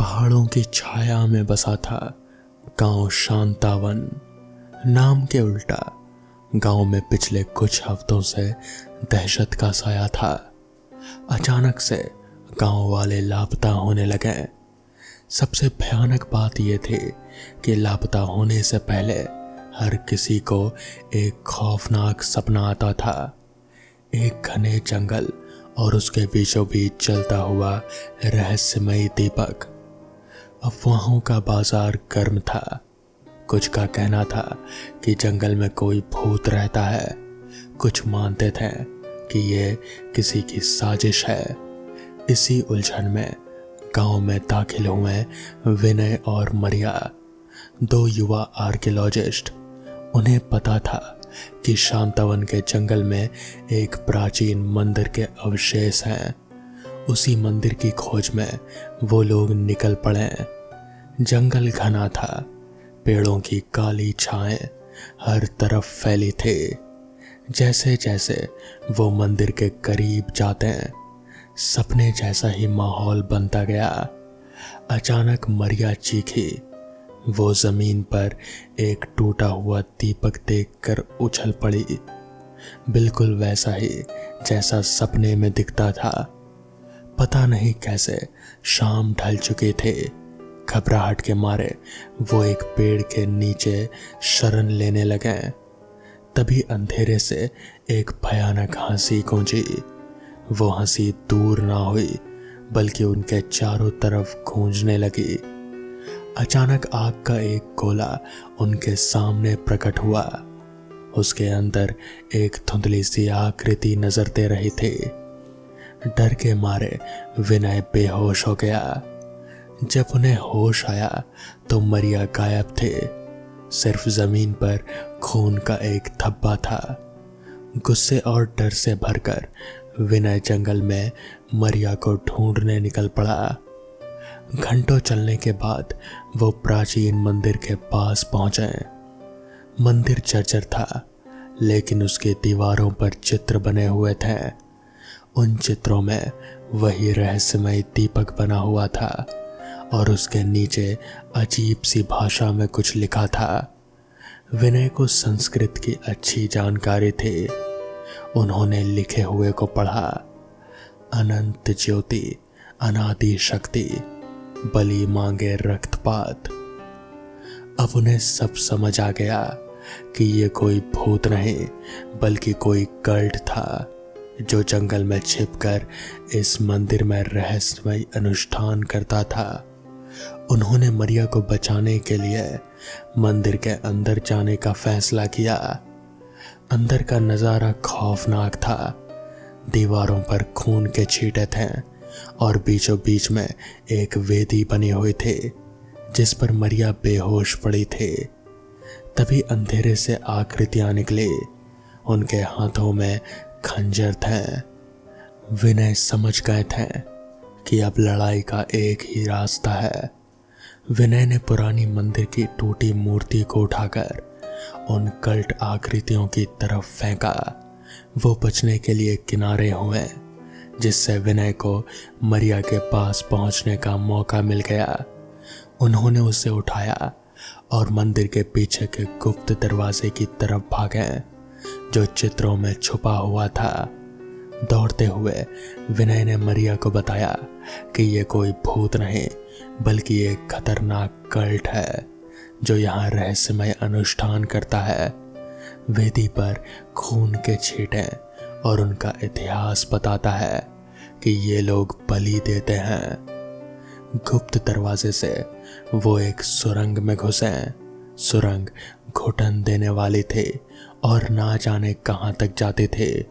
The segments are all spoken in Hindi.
पहाड़ों की छाया में बसा था गांव शांतावन। नाम के उल्टा गांव में पिछले कुछ हफ्तों से दहशत का साया था। अचानक से गांव वाले लापता होने लगे। सबसे भयानक बात यह थी कि लापता होने से पहले हर किसी को एक खौफनाक सपना आता था। एक घने जंगल और उसके बीचों बीच चलता हुआ रहस्यमयी दीपक। अफवाहों का बाजार गर्म था। कुछ का कहना था कि जंगल में कोई भूत रहता है, कुछ मानते थे कि ये किसी की साजिश है। इसी उलझन में गांव में दाखिल हुए विनय और मरिया, दो युवा आर्कियोलॉजिस्ट। उन्हें पता था कि शांतावन के जंगल में एक प्राचीन मंदिर के अवशेष हैं। उसी मंदिर की खोज में वो लोग निकल पड़े। जंगल घना था, पेड़ों की काली छाएं हर तरफ फैली थी। जैसे जैसे वो मंदिर के करीब जाते हैं, सपने जैसा ही माहौल बनता गया। अचानक मरिया चीखी। वो जमीन पर एक टूटा हुआ दीपक देखकर उछल पड़ी, बिल्कुल वैसा ही जैसा सपने में दिखता था। पता नहीं कैसे शाम ढल चुकी थी। घबराहट के मारे वो एक पेड़ के नीचे शरण लेने लगे। तभी अंधेरे से एक भयानक हंसी गूंजी। वो हंसी दूर ना हुई बल्कि उनके चारों तरफ गूंजने लगी। अचानक आग का एक गोला उनके सामने प्रकट हुआ। उसके अंदर एक धुंधली सी आकृति नजर दे रही थी। डर के मारे विनय बेहोश हो गया। जब उन्हें होश आया तो मरिया गायब थे। सिर्फ जमीन पर खून का एक धब्बा था। गुस्से और डर से भरकर विनय जंगल में मरिया को ढूंढने निकल पड़ा। घंटों चलने के बाद वो प्राचीन मंदिर के पास पहुंचे। मंदिर जर्जर था, लेकिन उसकी दीवारों पर चित्र बने हुए थे। उन चित्रों में वही रहस्यमय दीपक बना हुआ था और उसके नीचे अजीब सी भाषा में कुछ लिखा था। विनय को संस्कृत की अच्छी जानकारी थी। उन्होंने लिखे हुए को पढ़ा। अनंत ज्योति, अनादि शक्ति, बलि मांगे रक्तपात। अब उन्हें सब समझ आ गया कि ये कोई भूत नहीं बल्कि कोई कल्ट था जो जंगल में छिपकर इस मंदिर में रहस्यमय अनुष्ठान करता था। उन्होंने मरिया को बचाने के लिए मंदिर के अंदर जाने का फैसला किया। अंदर का नजारा खौफनाक था। दीवारों पर खून के छींटे थे और बीचों बीच में एक वेदी बनी हुई थी जिस पर मरिया बेहोश पड़ी थी। तभी अंधेरे से आकृतियां निकली। उनके हाथों में खंजर थे। विनय समझ गए थे कि अब लड़ाई का एक ही रास्ता है। विनय ने पुरानी मंदिर की टूटी मूर्ति को उठाकर उन कल्ट आकृतियों की तरफ फेंका। वो बचने के लिए किनारे हुए, जिससे विनय को मरिया के पास पहुंचने का मौका मिल गया। उन्होंने उसे उठाया और मंदिर के पीछे के गुप्त दरवाजे की तरफ भागे जो चित्रों में छुपा हुआ था। दौड़ते हुए विनय ने मरिया को बताया कि ये कोई भूत नहीं बल्कि एक खतरनाक कल्ट है जो यहाँ रहस्यमय अनुष्ठान करता है। वेदी पर खून के छींटे और उनका इतिहास बताता है कि ये लोग बलि देते हैं। गुप्त दरवाजे से वो एक सुरंग में घुसे। सुरंग घुटन देने वाली थी और ना जाने कहां तक जाती थी।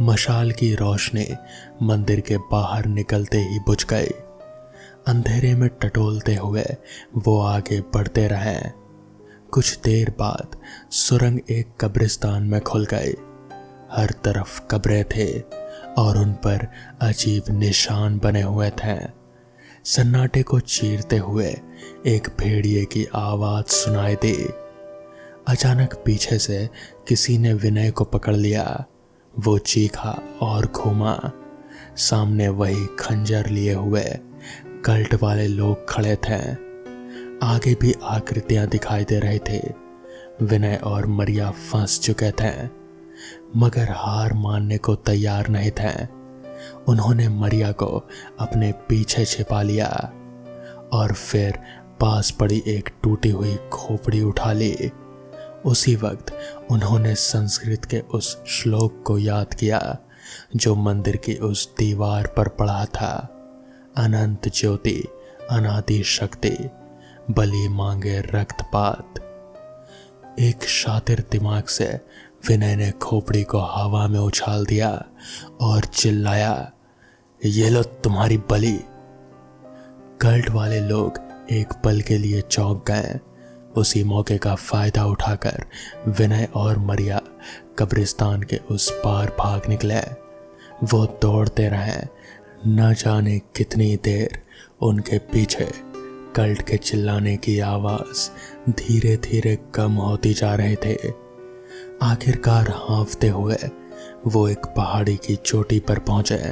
मशाल की रोशनी मंदिर के बाहर निकलते ही बुझ गई। अंधेरे में टटोलते हुए वो आगे बढ़ते रहे। कुछ देर बाद सुरंग एक कब्रिस्तान में खुल गई। हर तरफ कब्रें थे और उन पर अजीब निशान बने हुए थे। सन्नाटे को चीरते हुए एक भेड़िए की आवाज सुनाई दी। अचानक पीछे से किसी ने विनय को पकड़ लिया। वो चीखा और घूमा। सामने वही खंजर लिए हुए कल्ट वाले लोग खड़े थे। आगे भी आकृतियां दिखाई दे रहे थे। विनय और मरिया फंस चुके थे, मगर हार मानने को तैयार नहीं थे। उन्होंने मरिया को अपने पीछे छिपा लिया और फिर पास पड़ी एक टूटी हुई खोपड़ी उठा ली। उसी वक्त उन्होंने संस्कृत के उस श्लोक को याद किया जो मंदिर की उस दीवार पर पड़ा था। अनंत ज्योति अनादि शक्ति, बलि मांगे रक्तपात। एक शातिर दिमाग से विनय ने खोपड़ी को हवा में उछाल दिया और चिल्लाया, ये लो तुम्हारी बलि। कल्ट वाले लोग एक पल के लिए चौंक गए। उसी मौके का फायदा उठाकर विनय और मरिया कब्रिस्तान के उस पार भाग निकले। वो दौड़ते रहे, न जाने कितनी देर। उनके पीछे कल्ट के चिल्लाने की आवाज धीरे धीरे कम होती जा रहे थे। आखिरकार हाँफते हुए वो एक पहाड़ी की चोटी पर पहुंचे।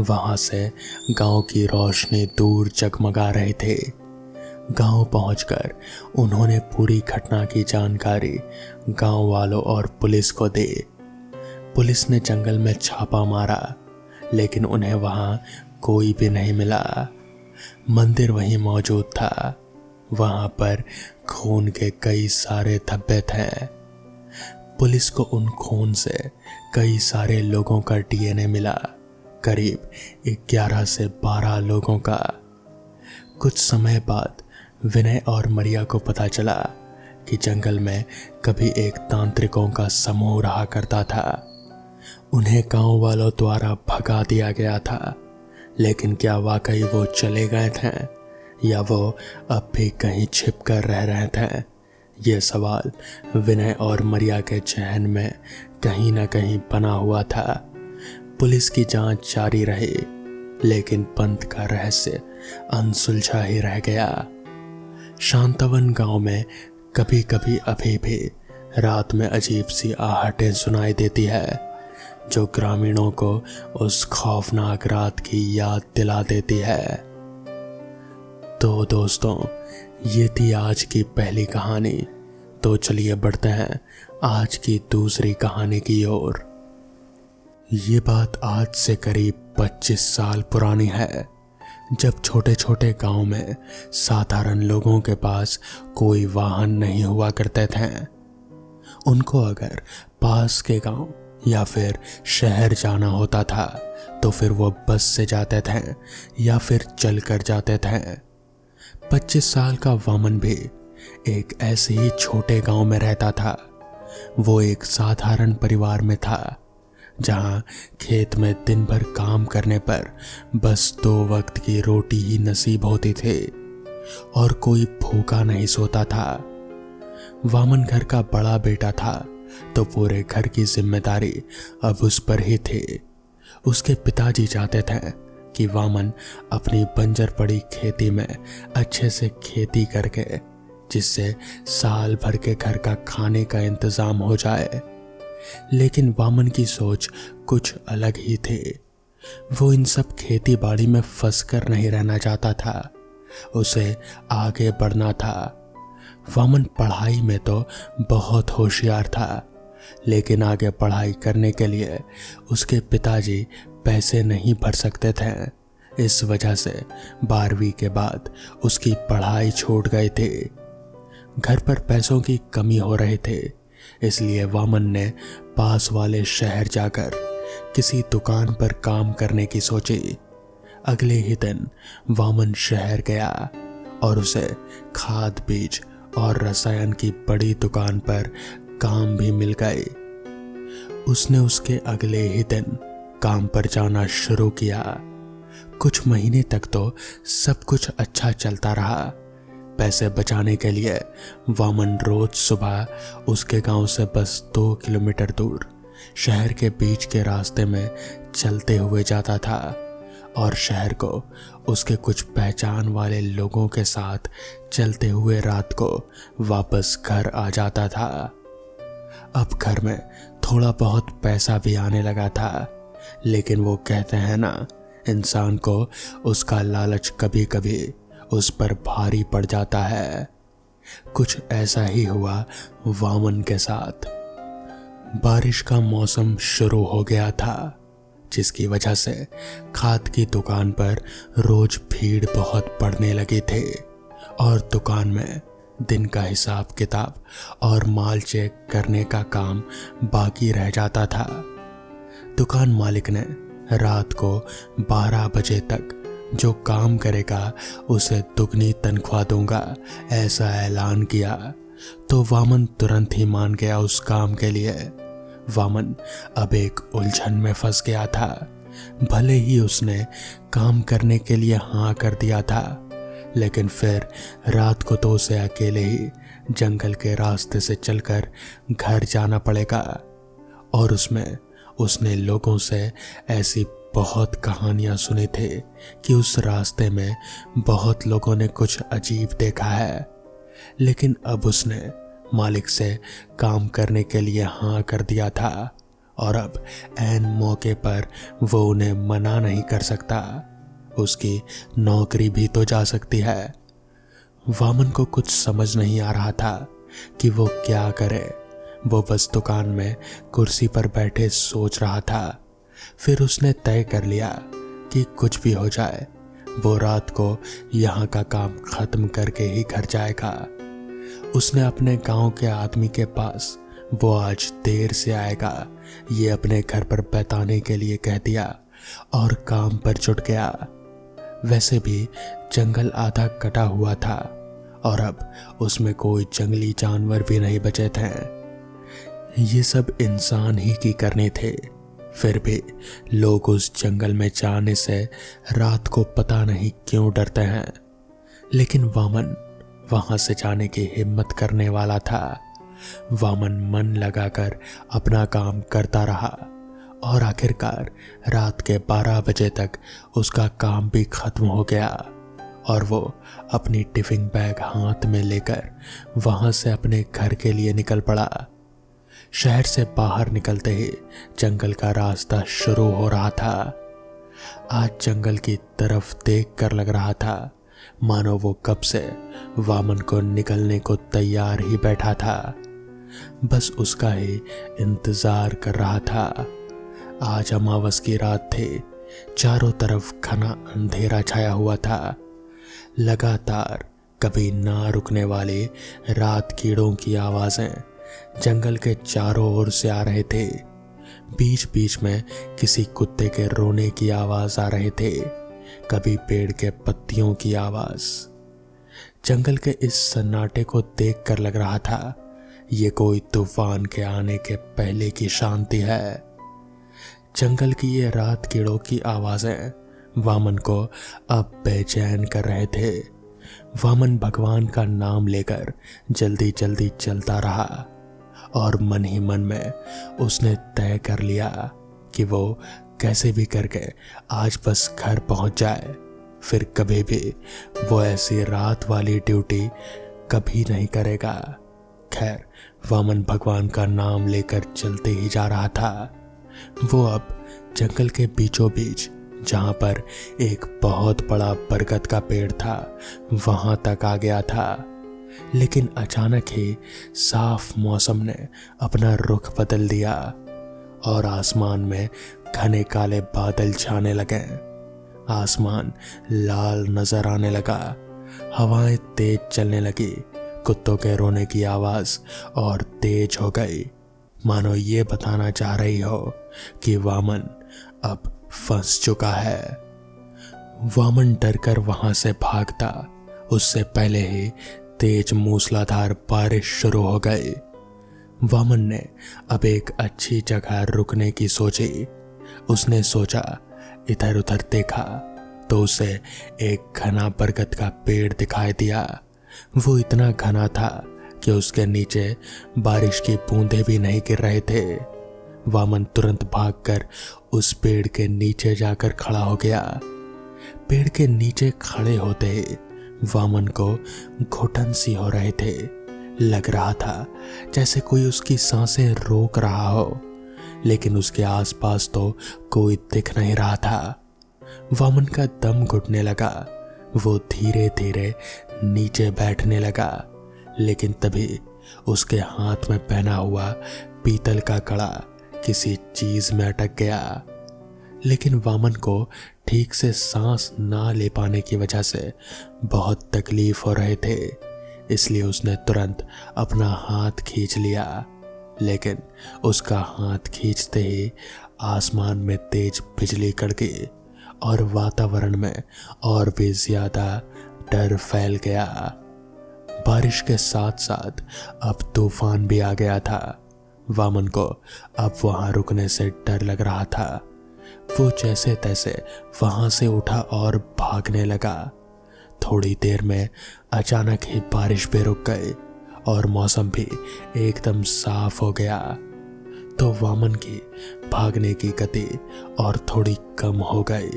वहां से गांव की रोशनी दूर जगमगा रहे थे। गांव पहुंचकर उन्होंने पूरी घटना की जानकारी गांव वालों और पुलिस को दी। पुलिस ने जंगल में छापा मारा, लेकिन उन्हें वहां कोई भी नहीं मिला। मंदिर वहीं मौजूद था। वहां पर खून के कई सारे धब्बे थे। पुलिस को उन खून से कई सारे लोगों का डीएनए मिला, करीब 11 से 12 लोगों का। कुछ समय बाद विनय और मरिया को पता चला कि जंगल में कभी एक तांत्रिकों का समूह रहा करता था। उन्हें गांव वालों द्वारा भगा दिया गया था, लेकिन क्या वाकई वो चले गए थे या वो अब भी कहीं छिप कर रह रहे थे? ये सवाल विनय और मरिया के जहन में कहीं ना कहीं बना हुआ था। पुलिस की जांच जारी रही, लेकिन पंत का रहस्य अनसुलझा ही रह गया। शांतवन गांव में कभी कभी अभी भी रात में अजीब सी आहटें सुनाई देती है, जो ग्रामीणों को उस खौफनाक रात की याद दिला देती है। तो दोस्तों, ये थी आज की पहली कहानी। तो चलिए बढ़ते हैं आज की दूसरी कहानी की ओर। ये बात आज से करीब 25 साल पुरानी है, जब छोटे छोटे गांव में साधारण लोगों के पास कोई वाहन नहीं हुआ करते थे। उनको अगर पास के गांव या फिर शहर जाना होता था तो फिर वो बस से जाते थे या फिर चल कर जाते थे। 25 साल का वामन भी एक ऐसे ही छोटे गांव में रहता था। वो एक साधारण परिवार में था, जहां खेत में दिन भर काम करने पर बस 2 वक्त की रोटी ही नसीब होती थी और कोई भूखा नहीं सोता था। वामन घर का बड़ा बेटा था, तो पूरे घर की जिम्मेदारी अब उस पर ही थी। उसके पिताजी चाहते थे कि वामन अपनी बंजर पड़ी खेती में अच्छे से खेती करके, जिससे साल भर के घर का खाने का इंतजाम हो जाए। लेकिन वामन की सोच कुछ अलग ही थी। वो इन सब खेती बाड़ी में फंस कर नहीं रहना चाहता था, उसे आगे बढ़ना था। वामन पढ़ाई में तो बहुत होशियार था, लेकिन आगे पढ़ाई करने के लिए उसके पिताजी पैसे नहीं भर सकते थे। इस वजह से 12वीं के बाद उसकी पढ़ाई छूट गई थी। घर पर पैसों की कमी हो रही थी, इसलिए वामन ने पास वाले शहर जाकर किसी दुकान पर काम करने की सोची। अगले ही दिन वामन शहर गया और उसे खाद बीज और रसायन की बड़ी दुकान पर काम भी मिल गई। उसने उसके अगले ही दिन काम पर जाना शुरू किया। कुछ महीने तक तो सब कुछ अच्छा चलता रहा। पैसे बचाने के लिए वामन रोज सुबह उसके गांव से बस 2 किलोमीटर दूर शहर के बीच के रास्ते में चलते हुए जाता था और शहर को उसके कुछ पहचान वाले लोगों के साथ चलते हुए रात को वापस घर आ जाता था। अब घर में थोड़ा बहुत पैसा भी आने लगा था, लेकिन वो कहते हैं ना, इंसान को उसका लालच कभी कभी उस पर भारी पड़ जाता है। कुछ ऐसा ही हुआ वामन के साथ। बारिश का मौसम शुरू हो गया था, जिसकी वजह से खाद की दुकान पर रोज भीड़ बहुत बढ़ने लगी थी और दुकान में दिन का हिसाब किताब और माल चेक करने का काम बाकी रह जाता था। दुकान मालिक ने रात को 12 बजे तक जो काम करेगा उसे दुगनी तनख्वाह दूंगा ऐसा ऐलान किया, तो वामन तुरंत ही मान गया उस काम के लिए। वामन अब एक उलझन में फंस गया था। भले ही उसने काम करने के लिए हाँ कर दिया था, लेकिन फिर रात को तो उसे अकेले ही जंगल के रास्ते से चलकर घर जाना पड़ेगा। और उसमें उसने लोगों से ऐसी बहुत कहानियां सुनी थी कि उस रास्ते में बहुत लोगों ने कुछ अजीब देखा है। लेकिन अब उसने मालिक से काम करने के लिए हाँ कर दिया था और अब ऐन मौके पर वो उन्हें मना नहीं कर सकता। उसकी नौकरी भी तो जा सकती है। वामन को कुछ समझ नहीं आ रहा था कि वो क्या करे। वो बस दुकान में कुर्सी पर बैठे सोच रहा था। फिर उसने तय कर लिया कि कुछ भी हो जाए वो रात को यहाँ का काम खत्म करके ही घर जाएगा। उसने अपने गांव के आदमी के पास वो आज देर से आएगा ये अपने घर पर बताने के लिए कह दिया और काम पर जुट गया। वैसे भी जंगल आधा कटा हुआ था और अब उसमें कोई जंगली जानवर भी नहीं बचे थे। ये सब इंसान ही की करने थे। फिर भी लोग उस जंगल में जाने से रात को पता नहीं क्यों डरते हैं। लेकिन वामन वहां से जाने की हिम्मत करने वाला था। वामन मन लगाकर अपना काम करता रहा और आखिरकार रात के 12 बजे तक उसका काम भी खत्म हो गया और वो अपनी टिफिन बैग हाथ में लेकर वहां से अपने घर के लिए निकल पड़ा। शहर से बाहर निकलते ही जंगल का रास्ता शुरू हो रहा था। आज जंगल की तरफ देखकर लग रहा था मानो वो कब से वामन को निकलने को तैयार ही बैठा था, बस उसका ही इंतजार कर रहा था। आज अमावस की रात थी। चारों तरफ घना अंधेरा छाया हुआ था। लगातार कभी ना रुकने वाली रात कीड़ों की आवाजें जंगल के चारों ओर से आ रहे थे। बीच बीच में किसी कुत्ते के रोने की आवाज आ रहे थे, कभी पेड़ के पत्तियों की आवाज। जंगल के इस सन्नाटे को देखकर लग रहा था ये कोई तूफान के आने के पहले की शांति है। जंगल की ये रात कीड़ों की आवाजें वामन को अब बेचैन कर रहे थे। वामन भगवान का नाम लेकर जल्दी जल्दी चलता रहा और मन ही मन में उसने तय कर लिया कि वो कैसे भी करके आज बस घर पहुंच जाए। फिर कभी भी वो ऐसी रात वाली ड्यूटी कभी नहीं करेगा। खैर, वामन भगवान का नाम लेकर चलते ही जा रहा था। वो अब जंगल के बीचों बीच जहां पर एक बहुत बड़ा बरगद का पेड़ था वहां तक आ गया था। लेकिन अचानक ही साफ मौसम ने अपना रुख बदल दिया और आसमान में घने काले बादल छाने लगे। आसमान लाल नजर आने लगा। हवाएं तेज चलने लगी। कुत्तों के रोने की आवाज और तेज हो गई, मानो ये बताना चाह रही हो कि वामन अब फंस चुका है। वामन डरकर वहां से भागता, उससे पहले ही तेज मूसलाधार बारिश शुरू हो गई। वामन ने अब एक अच्छी जगह रुकने की सोची। उसने सोचा, इधर उधर देखा तो उसे एक घना बरगद का पेड़ दिखाई दिया। वो इतना घना था कि उसके नीचे बारिश की बूंदें भी नहीं गिर रहे थे। वामन तुरंत भागकर उस पेड़ के नीचे जाकर खड़ा हो गया। पेड़ के नीचे खड़े होते ही वामन को घुटन सी हो रहे थे। लग रहा था जैसे कोई उसकी सांसें रोक रहा हो, लेकिन उसके आसपास तो कोई दिख नहीं रहा था। वामन का दम घुटने लगा। वो धीरे धीरे नीचे बैठने लगा, लेकिन तभी उसके हाथ में पहना हुआ पीतल का कड़ा किसी चीज में अटक गया। लेकिन वामन को ठीक से सांस ना ले पाने की वजह से बहुत तकलीफ हो रहे थे, इसलिए उसने तुरंत अपना हाथ खींच लिया। लेकिन उसका हाथ खींचते ही आसमान में तेज बिजली कड़की और वातावरण में और भी ज्यादा डर फैल गया। बारिश के साथ साथ अब तूफान भी आ गया था। वामन को अब वहां रुकने से डर लग रहा था। वो जैसे तैसे वहां से उठा और भागने लगा। थोड़ी देर में अचानक ही बारिश भी रुक गई और मौसम भी एकदम साफ हो गया। तो वामन की भागने की गति और थोड़ी कम हो गई।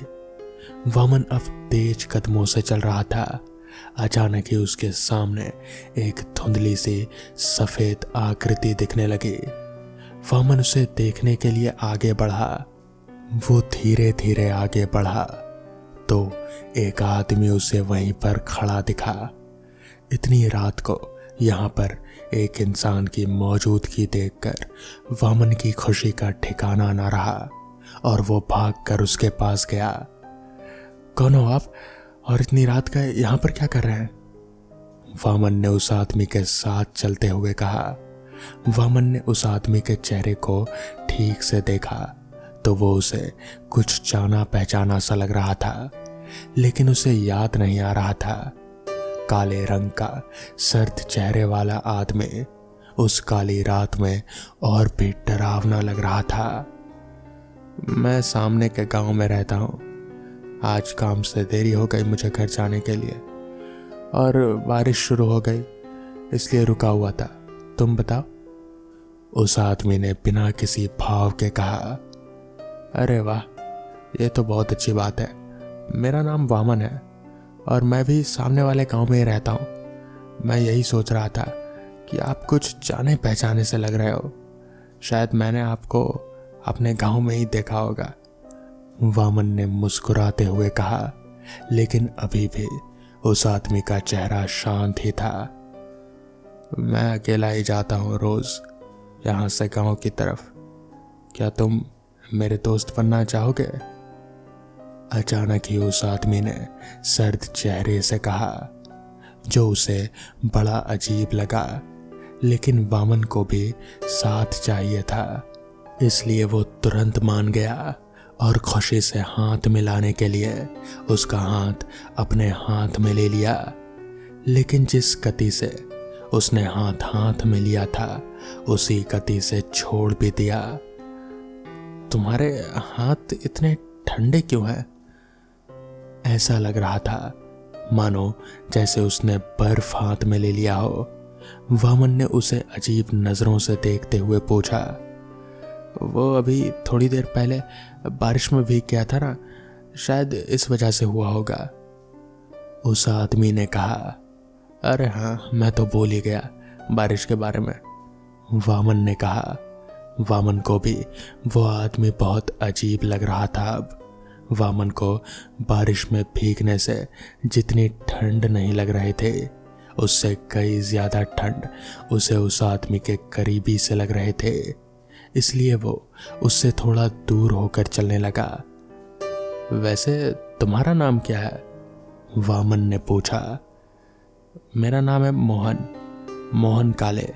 वामन अब तेज कदमों से चल रहा था। अचानक ही उसके सामने एक धुंधली सी सफेद आकृति दिखने लगी। वामन उसे देखने के लिए आगे बढ़ा। वो धीरे धीरे आगे बढ़ा तो एक आदमी उसे वहीं पर खड़ा दिखा। इतनी रात को यहाँ पर एक इंसान की मौजूदगी देखकर वामन की खुशी का ठिकाना न रहा और वो भागकर उसके पास गया। कौन हो आप और इतनी रात का यहाँ पर क्या कर रहे हैं? वामन ने उस आदमी के साथ चलते हुए कहा। वामन ने उस आदमी के चेहरे को ठीक से देखा तो वो उसे कुछ जाना पहचाना सा लग रहा था, लेकिन उसे याद नहीं आ रहा था। काले रंग का सर्द चेहरे वाला आदमी उस काली रात में और भी डरावना लग रहा था। मैं सामने के गांव में रहता हूँ। आज काम से देरी हो गई मुझे घर जाने के लिए और बारिश शुरू हो गई, इसलिए रुका हुआ था। तुम बताओ? उस आदमी ने बिना किसी भाव के कहा। अरे वाह, ये तो बहुत अच्छी बात है। मेरा नाम वामन है और मैं भी सामने वाले गांव में ही रहता हूँ। मैं यही सोच रहा था कि आप कुछ जाने पहचाने से लग रहे हो। शायद मैंने आपको अपने गांव में ही देखा होगा। वामन ने मुस्कुराते हुए कहा, लेकिन अभी भी उस आदमी का चेहरा शांत ही था। मैं अकेला ही जाता हूँ रोज यहाँ से गांव की तरफ। क्या तुम मेरे दोस्त बनना चाहोगे? अचानक ही उस आदमी ने सर्द चेहरे से कहा, जो उसे बड़ा अजीब लगा। लेकिन वामन को भी साथ चाहिए था, इसलिए वो तुरंत मान गया और खुशी से हाथ मिलाने के लिए उसका हाथ अपने हाथ में ले लिया। लेकिन जिस गति से उसने हाथ में लिया था उसी गति से छोड़ भी दिया। तुम्हारे हाथ इतने ठंडे क्यों हैं? ऐसा लग रहा था मानो जैसे उसने बर्फ हाथ में ले लिया हो। वामन ने उसे अजीब नजरों से देखते हुए पूछा। वो अभी थोड़ी देर पहले बारिश में भीग गया था ना, शायद इस वजह से हुआ होगा। उस आदमी ने कहा। अरे हाँ, मैं तो भूल ही गया बारिश के बारे में, वामन ने कहा। वामन को भी वो आदमी बहुत अजीब लग रहा था। अब वामन को बारिश में भीगने से जितनी ठंड नहीं लग रहे थे, उससे कई ज्यादा ठंड उसे उस आदमी के करीबी से लग रहे थे। इसलिए वो उससे थोड़ा दूर होकर चलने लगा। वैसे तुम्हारा नाम क्या है? वामन ने पूछा। मेरा नाम है मोहन काले,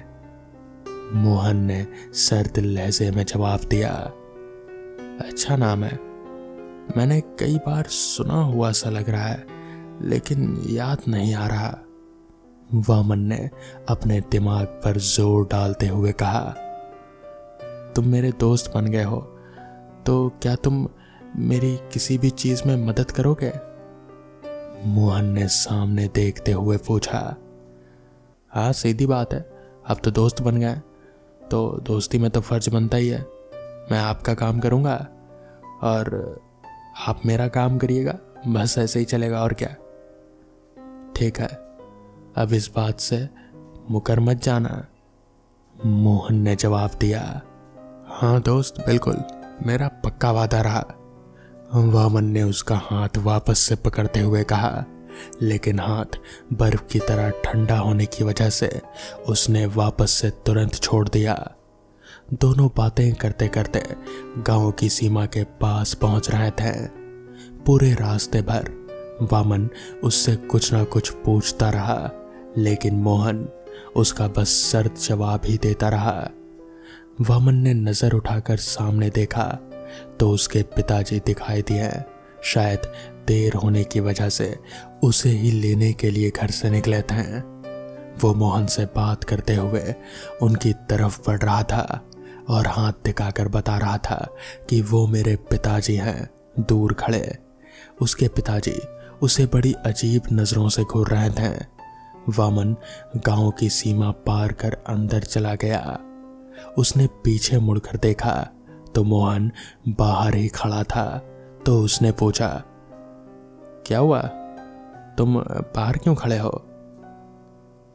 मोहन ने सर्द लहजे में जवाब दिया। अच्छा नाम है, मैंने कई बार सुना हुआ सा लग रहा है, लेकिन याद नहीं आ रहा। वामन ने अपने दिमाग पर जोर डालते हुए कहा। तुम मेरे दोस्त बन गए हो, तो क्या तुम मेरी किसी भी चीज में मदद करोगे? मोहन ने सामने देखते हुए पूछा। हाँ, सीधी बात है, अब तो दोस्त बन गए तो दोस्ती में तो फर्ज बनता ही है। मैं आपका काम करूँगा और आप मेरा काम करिएगा, बस ऐसे ही चलेगा और क्या। ठीक है, अब इस बात से मुकर मत जाना, मोहन ने जवाब दिया। हाँ दोस्त, बिल्कुल, मेरा पक्का वादा रहा। वामन ने उसका हाथ वापस से पकड़ते हुए कहा, लेकिन हाथ बर्फ की तरह ठंडा होने की वजह से उसने वापस से तुरंत छोड़ दिया। दोनों बातें करते करते गांव की सीमा के पास पहुंच रहे थे। पूरे रास्ते भर वामन उससे कुछ ना कुछ पूछता रहा, लेकिन मोहन उसका बस सर्द जवाब ही देता रहा। वामन ने नजर उठाकर सामने देखा तो उसके पिताजी दिखाई दिए। शायद देर होने की वजह से उसे ही लेने के लिए घर से निकले थे। वो मोहन से बात करते हुए उनकी तरफ बढ़ रहा था और हाथ दिखाकर बता रहा था कि वो मेरे पिताजी हैं, दूर खड़े। उसके पिताजी उसे बड़ी अजीब नजरों से घूर रहे थे। वामन गांव की सीमा पार कर अंदर चला गया। उसने पीछे मुड़कर देखा तो मोहन बाहर ही खड़ा था। तो उसने पूछा, क्या हुआ, तुम बाहर क्यों खड़े हो?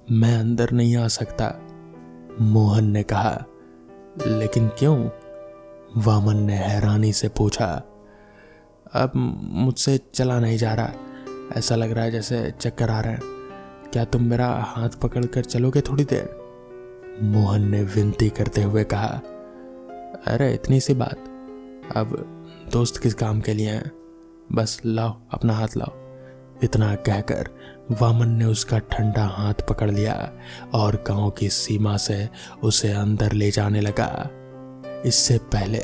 मैं अंदर नहीं आ सकता, मोहन ने कहा। लेकिन क्यों? वामन ने हैरानी से पूछा। अब मुझसे चला नहीं जा रहा, ऐसा लग रहा है जैसे चक्कर आ रहे हैं। क्या तुम मेरा हाथ पकड़कर चलोगे थोड़ी देर? मोहन ने विनती करते हुए कहा। अरे इतनी सी बात, अब दोस्त किस काम के लिए हैं, बस लाओ अपना हाथ लाओ। इतना कहकर वामन ने उसका ठंडा हाथ पकड़ लिया और गांव की सीमा से उसे अंदर ले जाने लगा। इससे पहले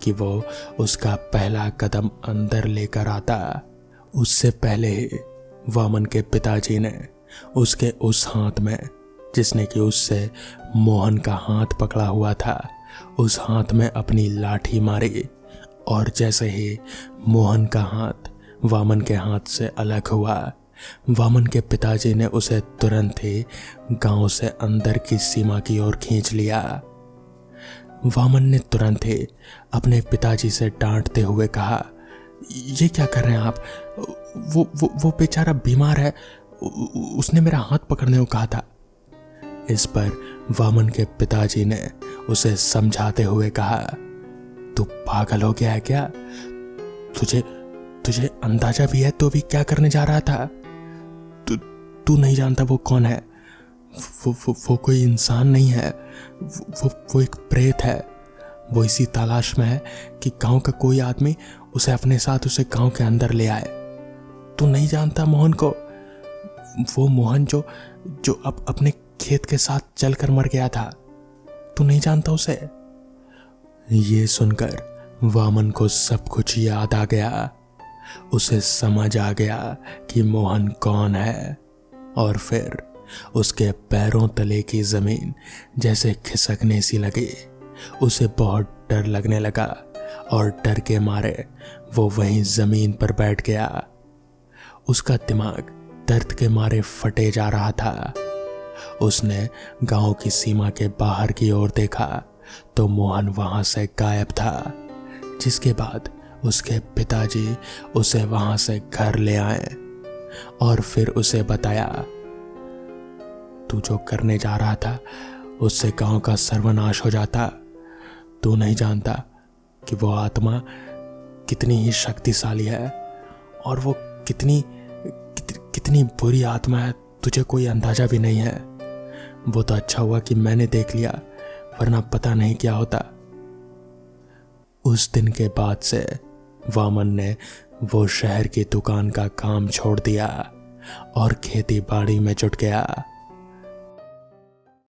कि वो उसका पहला कदम अंदर लेकर आता, उससे पहले ही वामन के पिताजी ने उसके उस हाथ में, जिसने कि उससे मोहन का हाथ पकड़ा हुआ था, उस हाथ में अपनी लाठी मारी। और जैसे ही मोहन का हाथ वामन के हाथ से अलग हुआ, वामन के पिताजी ने उसे तुरंत ही गांव से अंदर की सीमा की ओर खींच लिया। वामन ने तुरंत ही अपने पिताजी से डांटते हुए कहा, ये क्या कर रहे हैं आप? वो बेचारा बीमार है, उसने मेरा हाथ पकड़ने को कहा था। इस पर वामन के पिताजी ने उसे समझाते हुए कहा, तू पागल हो गया है क्या? तुझे अंदाजा भी है तो भी क्या करने जा रहा था? तू नहीं जानता वो कौन है? वो कोई इंसान नहीं है, वो एक प्रेत है। वो इसी तलाश में है कि गांव का कोई आदमी उसे अपने साथ उसे गांव के अंदर ले आए। तू नहीं जानता मोहन को? वो मोहन जो अब अपने खेत के साथ चलकर मर गया था, तू नहीं जानता उसे? ये सुनकर वामन को सब कुछ याद आ गया। उसे समझ आ गया कि मोहन कौन है। और फिर उसके पैरों तले की जमीन जैसे खिसकने सी लगी। उसे बहुत डर लगने लगा और डर के मारे वो वहीं जमीन पर बैठ गया। उसका दिमाग दर्द के मारे फटे जा रहा था। उसने गांव की सीमा के बाहर की ओर देखा तो मोहन वहां से गायब था, जिसके बाद उसके पिताजी उसे वहां से घर ले आए और फिर उसे बताया, तू जो करने जा रहा था उससे गांव का सर्वनाश हो जाता। तू नहीं जानता कि वो आत्मा कितनी ही शक्तिशाली है और वो कितनी बुरी आत्मा है, तुझे कोई अंदाजा भी नहीं है। वो तो अच्छा हुआ कि मैंने देख लिया, वरना पता नहीं क्या होता। उस दिन के बाद से वामन ने वो शहर की दुकान का काम छोड़ दिया और खेती बाड़ी में जुट गया।